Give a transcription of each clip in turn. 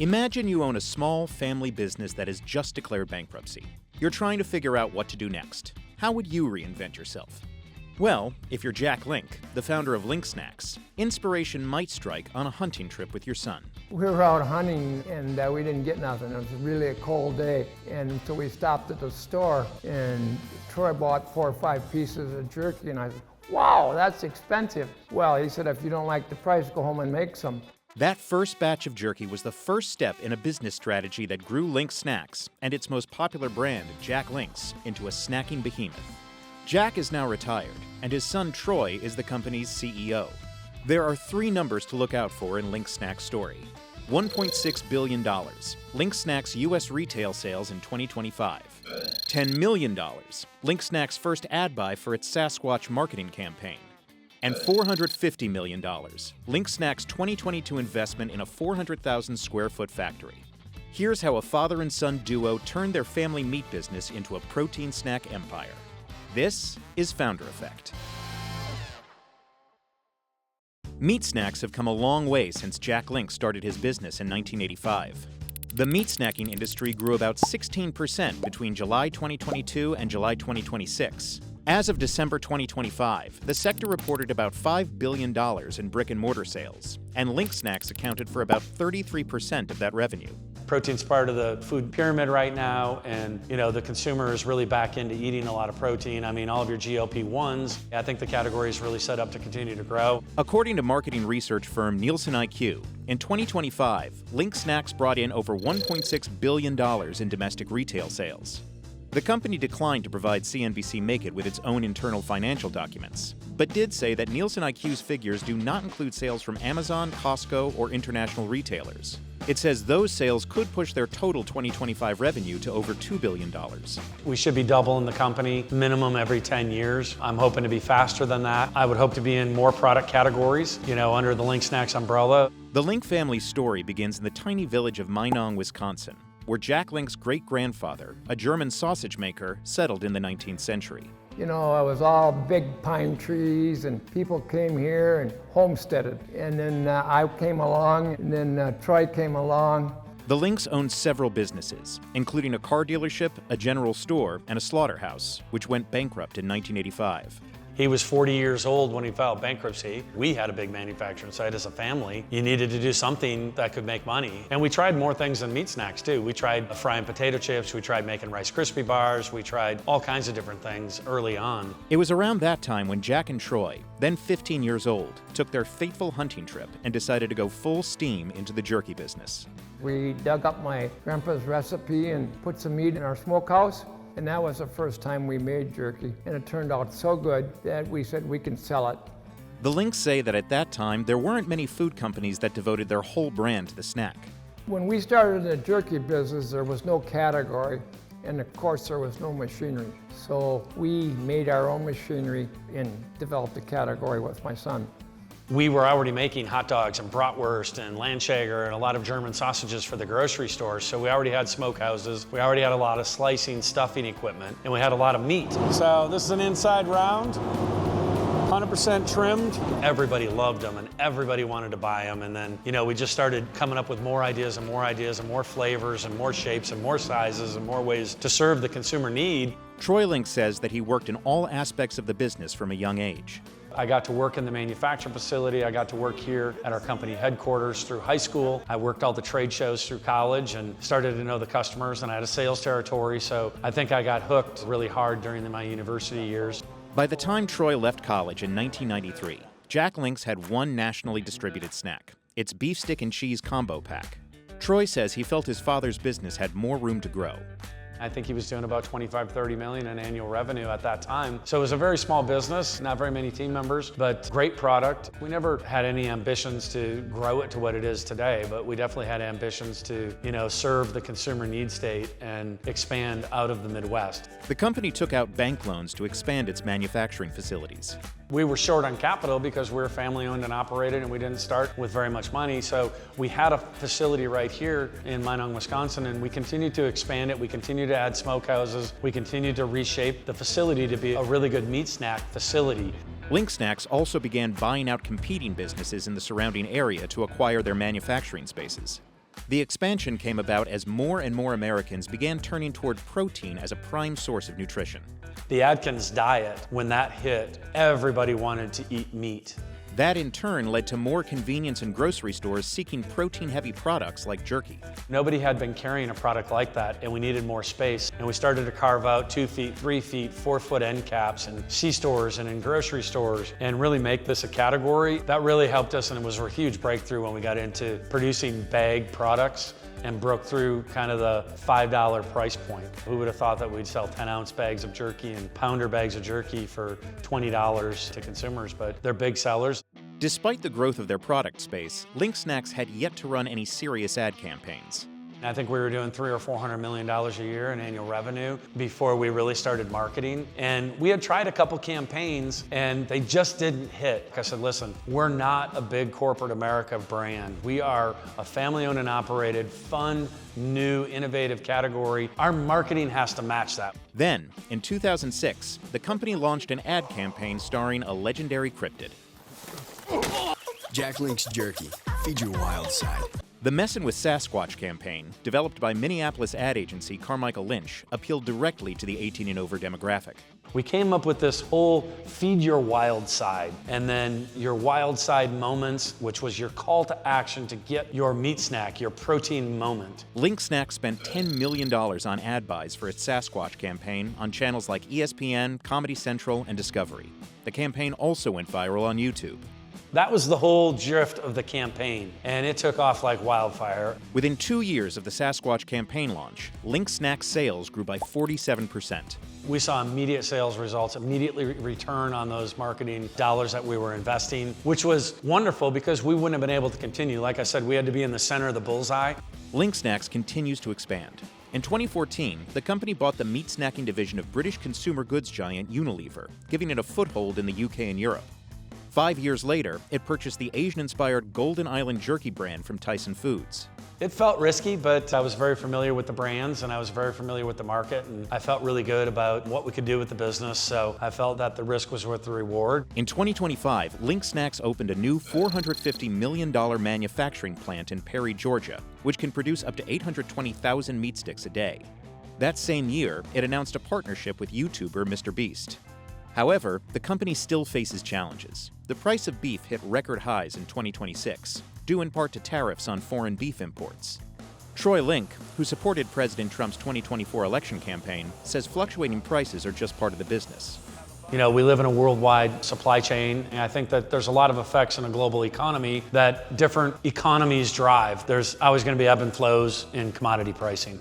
Imagine you own a small family business that has just declared bankruptcy. You're trying to figure out what to do next. How would you reinvent yourself? Well, if you're Jack Link, the founder of Link Snacks, inspiration might strike on a hunting trip with your son. We were out hunting and we didn't get nothing. It was really a cold day. And so we stopped at the store and Troy bought 4 or 5 pieces of jerky and I said, wow, that's expensive. Well, he said, if you don't like the price, go home and make some. That first batch of jerky was the first step in a business strategy that grew Link Snacks and its most popular brand, Jack Link's, into a snacking behemoth. Jack is now retired, and his son Troy is the company's CEO. There are 3 numbers to look out for in Link Snacks' story. $1.6 billion, Link Snacks' U.S. retail sales in 2025. $10 million, Link Snacks' first ad buy for its Sasquatch marketing campaign. And $450 million, Link Snacks' 2022 investment in a 400,000 square foot factory. Here's how a father and son duo turned their family meat business into a protein snack empire. This is Founder Effect. Meat snacks have come a long way since Jack Link started his business in 1985. The meat snacking industry grew about 16% between July 2022 and July 2026. As of December 2025, the sector reported about $5 billion in brick-and-mortar sales, and Link Snacks accounted for about 33% of that revenue. Protein's part of the food pyramid right now, and the consumer is really back into eating a lot of protein. I mean, all of your GLP-1s, I think the category is really set up to continue to grow. According to marketing research firm Nielsen IQ, in 2025, Link Snacks brought in over $1.6 billion in domestic retail sales. The company declined to provide CNBC Make It with its own internal financial documents, but did say that Nielsen IQ's figures do not include sales from Amazon, Costco, or international retailers. It says those sales could push their total 2025 revenue to over $2 billion. We should be doubling the company minimum every 10 years. I'm hoping to be faster than that. I would hope to be in more product categories, under the Link Snacks umbrella. The Link family's story begins in the tiny village of Minong, Wisconsin, where Jack Link's great-grandfather, a German sausage maker, settled in the 19th century. It was all big pine trees and people came here and homesteaded. And then I came along and then Troy came along. The Links owned several businesses, including a car dealership, a general store, and a slaughterhouse, which went bankrupt in 1985. He was 40 years old when he filed bankruptcy. We had a big manufacturing site as a family. You needed to do something that could make money. And we tried more things than meat snacks too. We tried frying potato chips, we tried making Rice Krispie bars, we tried all kinds of different things early on. It was around that time when Jack and Troy, then 15 years old, took their fateful hunting trip and decided to go full steam into the jerky business. We dug up my grandpa's recipe and put some meat in our smokehouse. And that was the first time we made jerky, and it turned out so good that we said we can sell it. The Links say that at that time, there weren't many food companies that devoted their whole brand to the snack. When we started the jerky business, there was no category, and of course there was no machinery. So we made our own machinery and developed a category with my son. We were already making hot dogs and bratwurst and Landschlager and a lot of German sausages for the grocery stores. So we already had smokehouses. We already had a lot of slicing, stuffing equipment, and we had a lot of meat. So this is an inside round, 100% trimmed. Everybody loved them and everybody wanted to buy them. And then, we just started coming up with more ideas and more ideas and more flavors and more shapes and more sizes and more ways to serve the consumer need. Troy Link says that he worked in all aspects of the business from a young age. I got to work in the manufacturing facility. I got to work here at our company headquarters through high school. I worked all the trade shows through college and started to know the customers, and I had a sales territory. So I think I got hooked really hard during my university years. By the time Troy left college in 1993, Jack Link's had one nationally distributed snack, its beef stick and cheese combo pack. Troy says he felt his father's business had more room to grow. I think he was doing about 25-30 million in annual revenue at that time. So it was a very small business, not very many team members, but great product. We never had any ambitions to grow it to what it is today, but we definitely had ambitions to, serve the consumer need state and expand out of the Midwest. The company took out bank loans to expand its manufacturing facilities. We were short on capital because we were family owned and operated and we didn't start with very much money. So we had a facility right here in Minong, Wisconsin, and we continued to expand it. We continued to add smokehouses. We continued to reshape the facility to be a really good meat snack facility. Link Snacks also began buying out competing businesses in the surrounding area to acquire their manufacturing spaces. The expansion came about as more and more Americans began turning toward protein as a prime source of nutrition. The Atkins diet, when that hit, everybody wanted to eat meat. That in turn led to more convenience and grocery stores seeking protein-heavy products like jerky. Nobody had been carrying a product like that, and we needed more space. And we started to carve out 2 feet, 3 feet, 4 foot end caps in C-stores and in grocery stores and really make this a category. That really helped us, and it was a huge breakthrough when we got into producing bag products and broke through kind of the $5 price point. Who would have thought that we'd sell 10-ounce bags of jerky and pounder bags of jerky for $20 to consumers, but they're big sellers. Despite the growth of their product space, Link Snacks had yet to run any serious ad campaigns. I think we were doing $300 or $400 million a year in annual revenue before we really started marketing. And we had tried a couple campaigns and they just didn't hit. I said, listen, we're not a big corporate America brand. We are a family-owned and operated, fun, new, innovative category. Our marketing has to match that. Then, in 2006, the company launched an ad campaign starring a legendary cryptid. Jack Link's Jerky. Feed your wild side. The Messin' with Sasquatch campaign, developed by Minneapolis ad agency Carmichael Lynch, appealed directly to the 18 and over demographic. We came up with this whole feed your wild side, and then your wild side moments, which was your call to action to get your meat snack, your protein moment. Link Snacks spent $10 million on ad buys for its Sasquatch campaign on channels like ESPN, Comedy Central, and Discovery. The campaign also went viral on YouTube. That was the whole drift of the campaign, and it took off like wildfire. Within 2 years of the Sasquatch campaign launch, Link Snacks sales grew by 47%. We saw immediate sales results, immediately return on those marketing dollars that we were investing, which was wonderful because we wouldn't have been able to continue. Like I said, we had to be in the center of the bullseye. Link Snacks continues to expand. In 2014, the company bought the meat snacking division of British consumer goods giant Unilever, giving it a foothold in the UK and Europe. 5 years later, it purchased the Asian-inspired Golden Island jerky brand from Tyson Foods. It felt risky, but I was very familiar with the brands and I was very familiar with the market, and I felt really good about what we could do with the business, so I felt that the risk was worth the reward. In 2025, Link Snacks opened a new $450 million manufacturing plant in Perry, Georgia, which can produce up to 820,000 meat sticks a day. That same year, it announced a partnership with YouTuber Mr. Beast. However, the company still faces challenges. The price of beef hit record highs in 2026, due in part to tariffs on foreign beef imports. Troy Link, who supported President Trump's 2024 election campaign, says fluctuating prices are just part of the business. You know, we live in a worldwide supply chain, and I think that there's a lot of effects in a global economy that different economies drive. There's always going to be ebb and flows in commodity pricing.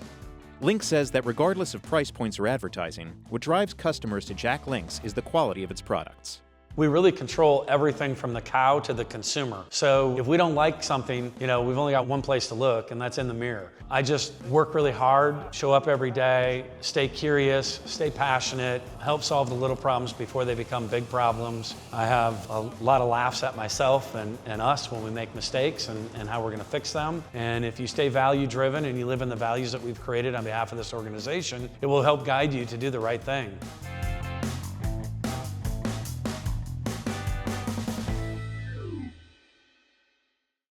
Link says that regardless of price points or advertising, what drives customers to Jack Link's is the quality of its products. We really control everything from the cow to the consumer. So if we don't like something, you know, we've only got one place to look, and that's in the mirror. I just work really hard, show up every day, stay curious, stay passionate, help solve the little problems before they become big problems. I have a lot of laughs at myself and us when we make mistakes and how we're gonna fix them. And if you stay value-driven and you live in the values that we've created on behalf of this organization, it will help guide you to do the right thing.